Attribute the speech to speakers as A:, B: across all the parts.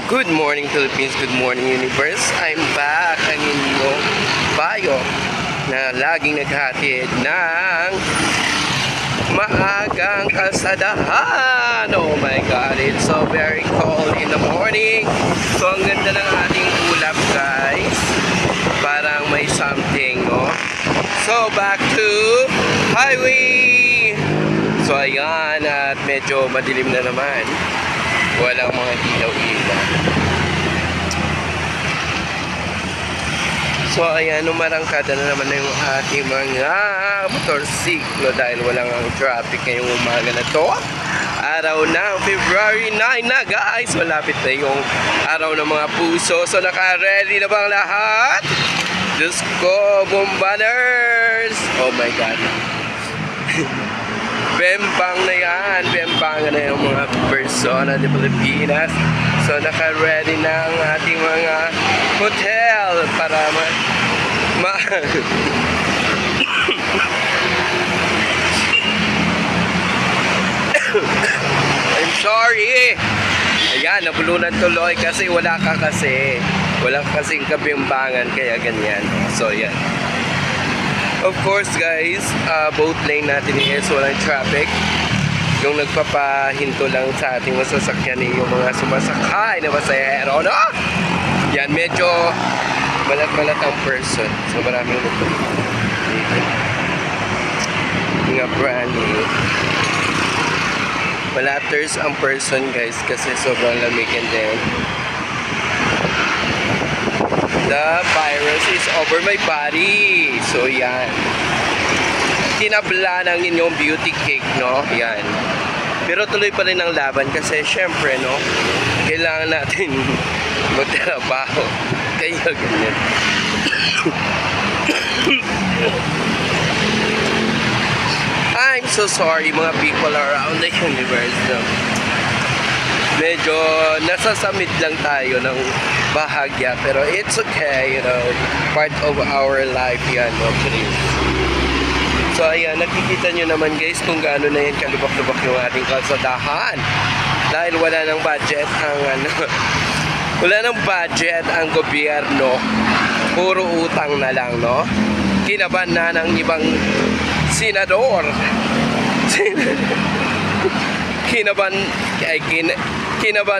A: Good morning Philippines, good morning universe. I'm back, ang inyong bayo na laging naghatid ng maagang kasadahan. Oh my God, it's so very cold in the morning. So ang ganda ng ating ulap guys. Parang may something, no? So back to highway. So ayan, at medyo madilim na naman. Walang mga ilaw-ilaw. So ayan, umarangkada na naman na yung ating mga motorsiklo dahil walang ang traffic ngayong umaga na to. Araw ng February 9 na guys. Malapit na yung araw ng mga puso. So naka-ready na bang lahat? Diyos ko, bombaners! Oh my God. Bembang na yan. Bembang na yung mga persona de Pilipinas. So naka-ready na ang ating mga hotel para I'm sorry. Ayan, nabulunan tuloy kasi wala ka kasi. Wala kasing kabimbangan kaya ganyan. So yan. Of course guys, both lane natin is walang traffic. Yung nagpapahinto lang sa ating masasakyan yung mga sumasakay na pasahero, no? Yan, medyo malat-malat ang person. So maraming dito. Mga brand new. Malaters ang person guys kasi sobrang lamigin din. The virus is over my body. So yan. Tinabla ng inyong beauty cake, no? Yan. Pero tuloy pa rin ang laban kasi syempre, no? Kailangan natin magtrabaho. Kaya ganyan. I'm so sorry mga people around the universe, no? Medyo nasasamid lang tayo ng bahagya pero it's okay, you know, part of our life yan, no, please. So ayan, nakikita nyo naman guys kung gaano na yan kalubak-lubak yung ating kalsadahan dahil wala ng budget ang wala ng budget ang gobyerno, puro utang na lang, no? Kinaban na ng ibang senador. Kinaban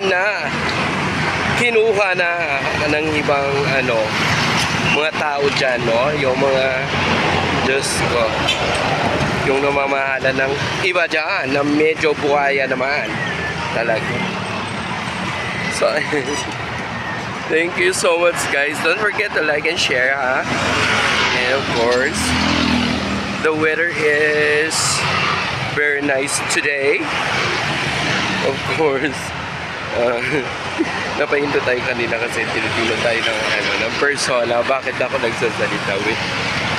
A: na, kinuha na ng ibang mga tao dyan, no? Yung mga, Diyos ko, yung namamahala ng iba dyan na medyo buhaya naman talaga. So thank you so much guys, don't forget to like and share, ha? And of course the weather is very nice today. Of course, napahinto tayo kanina kasi tinitingnan tayo ng persona. Bakit ako nagsasalita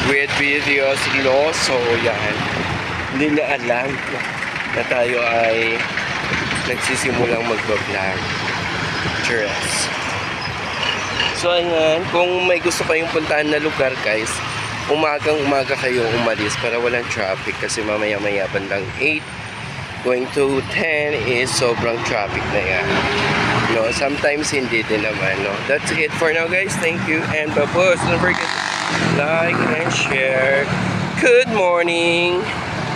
A: with videos, no? So, yan. Hindi na alam na tayo ay nagsisimulang mag-vlog. Cheers. So, ayan. Kung may gusto kayong puntahan na lugar, guys, umagang-umaga kayo umalis para walang traffic kasi mamaya-maya bandang 8 going to 10 is sobrang traffic na yan, no? Sometimes hindi din naman, no? That's it for now guys. Thank you and bye-bye. Don't forget to like and share. Good morning.